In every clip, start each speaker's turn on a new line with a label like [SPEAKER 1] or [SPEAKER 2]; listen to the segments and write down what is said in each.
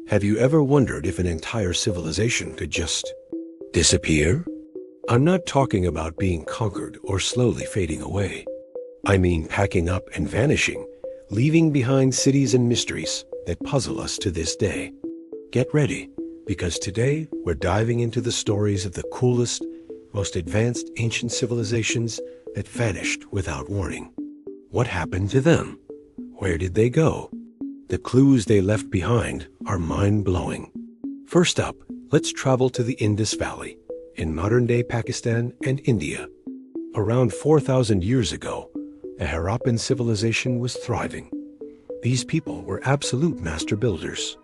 [SPEAKER 1] Have you ever wondered if an entire civilization could just disappear? I'm not talking about being conquered or slowly fading away. I mean packing up and vanishing, leaving behind cities and mysteries that puzzle us to this day. Get ready, because today we're diving into the stories of the coolest, most advanced ancient civilizations that vanished without warning. What happened to them? Where did they go? The clues they left behind are mind-blowing. First up, let's travel to the Indus Valley, in modern-day Pakistan and India. Around 4,000 years ago, the Harappan civilization was thriving. These people were absolute master builders.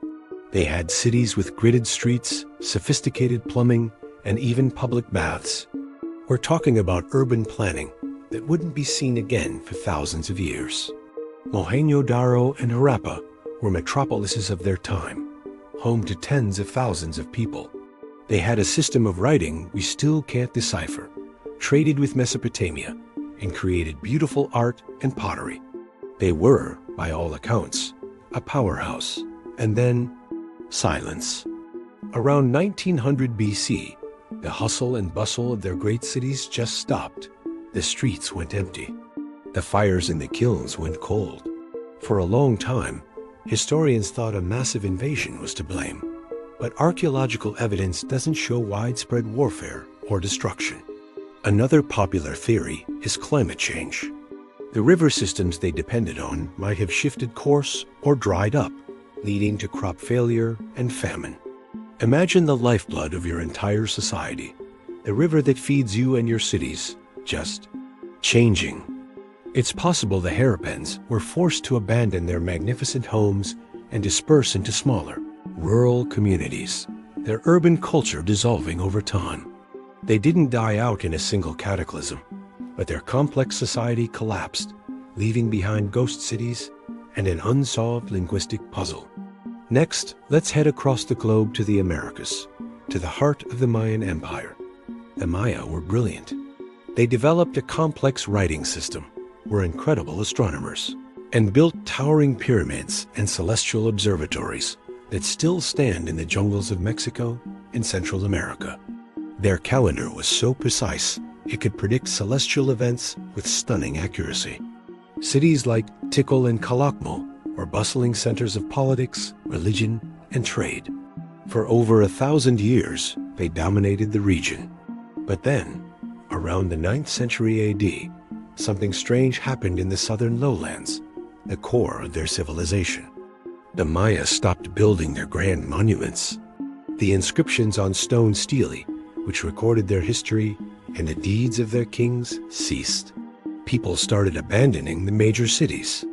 [SPEAKER 1] They had cities with gridded streets, sophisticated plumbing, and even public baths. We're talking about urban planning that wouldn't be seen again for thousands of years. Mohenjo-daro and Harappa were metropolises of their time, home to tens of thousands of people. They had a system of writing we still can't decipher, traded with Mesopotamia, and created beautiful art and pottery. They were, by all accounts, a powerhouse. And then, silence. Around 1900 BC, the hustle and bustle of their great cities just stopped. The streets went empty. The fires in the kilns went cold. For a long time, historians thought a massive invasion was to blame. But archaeological evidence doesn't show widespread warfare or destruction. Another popular theory is climate change. The river systems they depended on might have shifted course or dried up, leading to crop failure and famine. Imagine the lifeblood of your entire society, the river that feeds you and your cities, just changing. It's possible the Harappans were forced to abandon their magnificent homes and disperse into smaller, rural communities, their urban culture dissolving over time. They didn't die out in a single cataclysm, but their complex society collapsed, leaving behind ghost cities and an unsolved linguistic puzzle. Next, let's head across the globe to the Americas, to the heart of the Mayan Empire. The Maya were brilliant. They developed a complex writing system, were incredible astronomers, and built towering pyramids and celestial observatories that still stand in the jungles of Mexico and Central America. Their calendar was so precise, it could predict celestial events with stunning accuracy. Cities like Tikal and Calakmul were bustling centers of politics, religion, and trade. For over 1,000 years, they dominated the region. But then, around the 9th century AD, something strange happened in the southern lowlands, the core of their civilization. The Maya stopped building their grand monuments. The inscriptions on stone stelae, which recorded their history and the deeds of their kings, ceased. People started abandoning the major cities.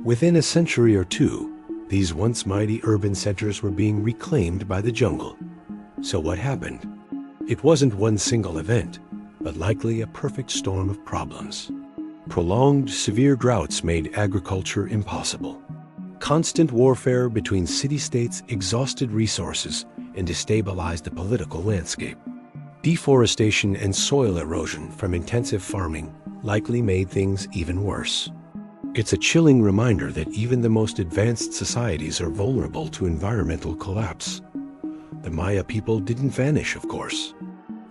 [SPEAKER 1] Within a century or two, these once mighty urban centers were being reclaimed by the jungle. So what happened? It wasn't one single event, but likely a perfect storm of problems. Prolonged, severe droughts made agriculture impossible. Constant warfare between city-states exhausted resources and destabilized the political landscape. Deforestation and soil erosion from intensive farming likely made things even worse. It's a chilling reminder that even the most advanced societies are vulnerable to environmental collapse. The Maya people didn't vanish, of course.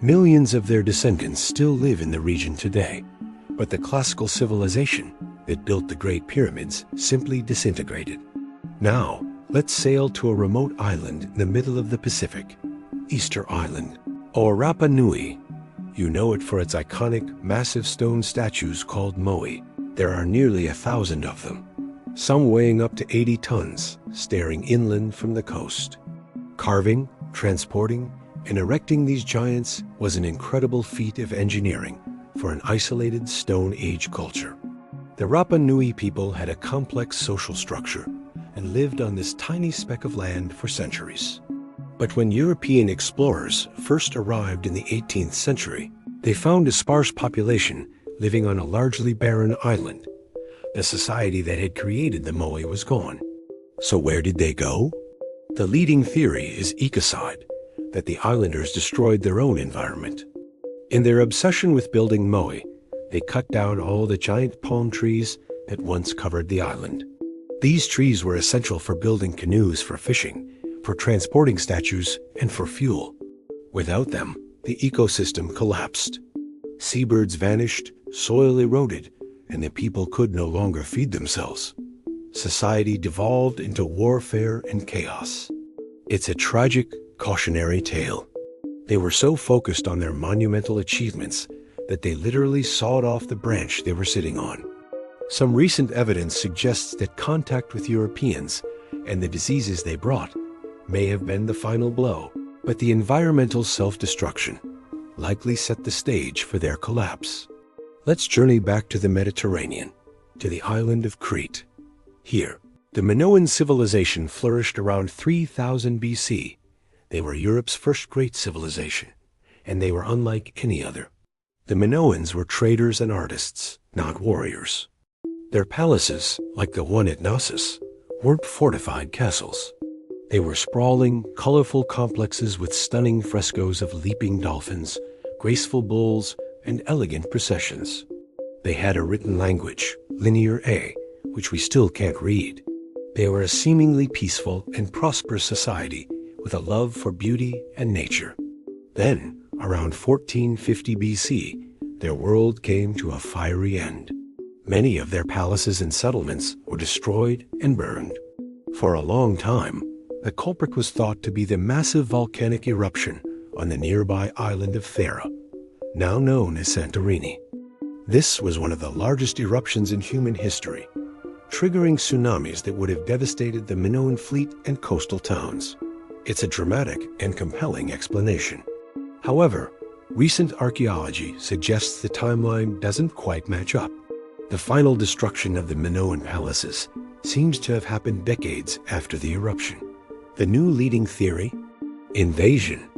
[SPEAKER 1] Millions of their descendants still live in the region today, but the classical civilization that built the Great Pyramids simply disintegrated. Now, let's sail to a remote island in the middle of the Pacific, Easter Island, or Rapa Nui. You know it for its iconic, massive stone statues called moai. There are nearly 1,000 of them, some weighing up to 80 tons, staring inland from the coast. Carving, transporting, and erecting these giants was an incredible feat of engineering for an isolated Stone Age culture. The Rapa Nui people had a complex social structure and lived on this tiny speck of land for centuries. But when European explorers first arrived in the 18th century, they found a sparse population living on a largely barren island. The society that had created the moai was gone. So where did they go? The leading theory is ecocide, that the islanders destroyed their own environment. In their obsession with building moai, they cut down all the giant palm trees that once covered the island. These trees were essential for building canoes for fishing, for transporting statues, and for fuel. Without them, the ecosystem collapsed. Seabirds vanished, soil eroded, and the people could no longer feed themselves. Society devolved into warfare and chaos. It's a tragic, cautionary tale. They were so focused on their monumental achievements that they literally sawed off the branch they were sitting on. Some recent evidence suggests that contact with Europeans and the diseases they brought may have been the final blow, but the environmental self-destruction likely set the stage for their collapse. Let's journey back to the Mediterranean, to the island of Crete. Here, the Minoan civilization flourished around 3000 BC. They were Europe's first great civilization, and they were unlike any other. The Minoans were traders and artists, not warriors. Their palaces, like the one at Knossos, weren't fortified castles. They were sprawling, colorful complexes with stunning frescoes of leaping dolphins, graceful bulls, and elegant processions. They had a written language, Linear A, which we still can't read. They were a seemingly peaceful and prosperous society with a love for beauty and nature. Then, around 1450 BC, their world came to a fiery end. Many of their palaces and settlements were destroyed and burned. For a long time, the culprit was thought to be the massive volcanic eruption on the nearby island of Thera, now known as Santorini. This was one of the largest eruptions in human history, triggering tsunamis that would have devastated the Minoan fleet and coastal towns. It's a dramatic and compelling explanation. However, recent archaeology suggests the timeline doesn't quite match up. The final destruction of the Minoan palaces seems to have happened decades after the eruption. The new leading theory? Invasion.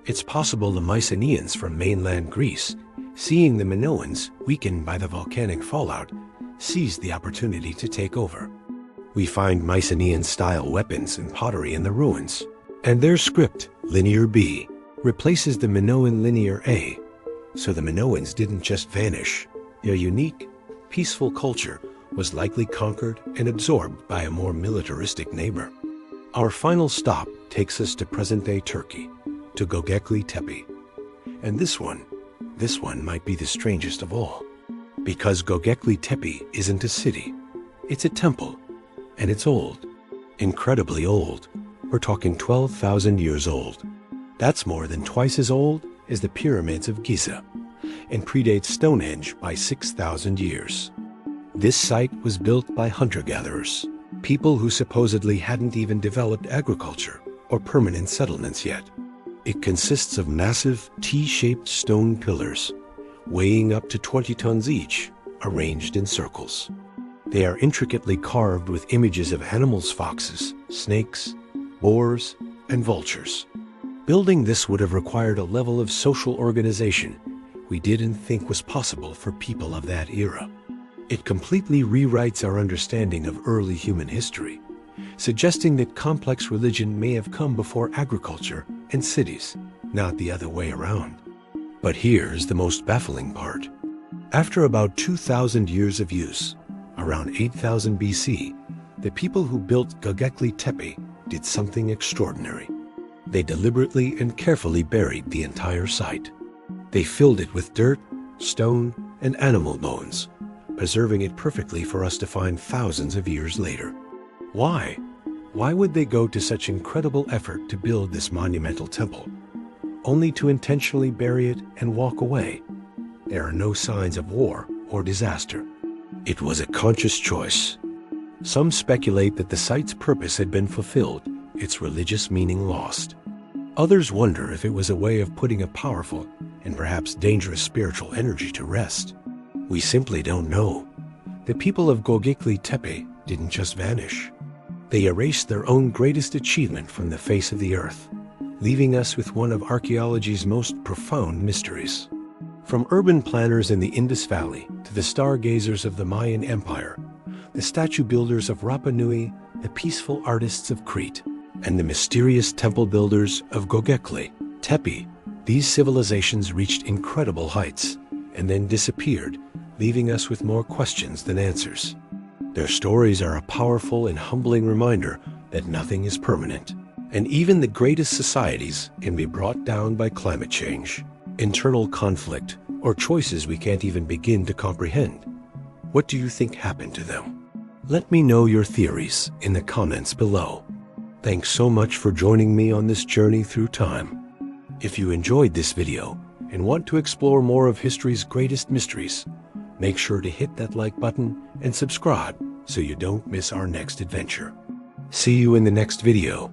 [SPEAKER 1] It's possible the Mycenaeans from mainland Greece, seeing the Minoans weakened by the volcanic fallout, seized the opportunity to take over. We find Mycenaean-style weapons and pottery in the ruins, and their script, Linear B, replaces the Minoan Linear A. So the Minoans didn't just vanish. Their unique, peaceful culture was likely conquered and absorbed by a more militaristic neighbor. Our final stop takes us to present-day Turkey, to Göbekli Tepe. And this one might be the strangest of all. Because Göbekli Tepe isn't a city, it's a temple, and it's old, incredibly old. We're talking 12,000 years old. That's more than twice as old as the pyramids of Giza, and predates Stonehenge by 6,000 years. This site was built by hunter-gatherers, people who supposedly hadn't even developed agriculture or permanent settlements yet. It consists of massive T-shaped stone pillars, weighing up to 20 tons each, arranged in circles. They are intricately carved with images of animals, foxes, snakes, boars, and vultures. Building this would have required a level of social organization we didn't think was possible for people of that era. It completely rewrites our understanding of early human history, suggesting that complex religion may have come before agriculture and cities, not the other way around. But here's the most baffling part. After about 2,000 years of use, around 8,000 BC, the people who built Göbekli Tepe did something extraordinary. They deliberately and carefully buried the entire site. They filled it with dirt, stone, and animal bones, preserving it perfectly for us to find thousands of years later. Why? Why would they go to such incredible effort to build this monumental temple, only to intentionally bury it and walk away? There are no signs of war or disaster. It was a conscious choice. Some speculate that the site's purpose had been fulfilled, its religious meaning lost. Others wonder if it was a way of putting a powerful and perhaps dangerous spiritual energy to rest. We simply don't know. The people of Göbekli Tepe didn't just vanish. They erased their own greatest achievement from the face of the earth, leaving us with one of archaeology's most profound mysteries. From urban planners in the Indus Valley to the stargazers of the Mayan Empire, the statue builders of Rapa Nui, the peaceful artists of Crete, and the mysterious temple builders of Göbekli Tepe, these civilizations reached incredible heights and then disappeared, leaving us with more questions than answers. Their stories are a powerful and humbling reminder that nothing is permanent, And even the greatest societies can be brought down by climate change, internal conflict, or choices we can't even begin to comprehend. What do you think happened to them? Let me know your theories in the comments below. Thanks so much for joining me on this journey through time. If you enjoyed this video and want to explore more of history's greatest mysteries, make sure to hit that like button and subscribe so you don't miss our next adventure. See you in the next video.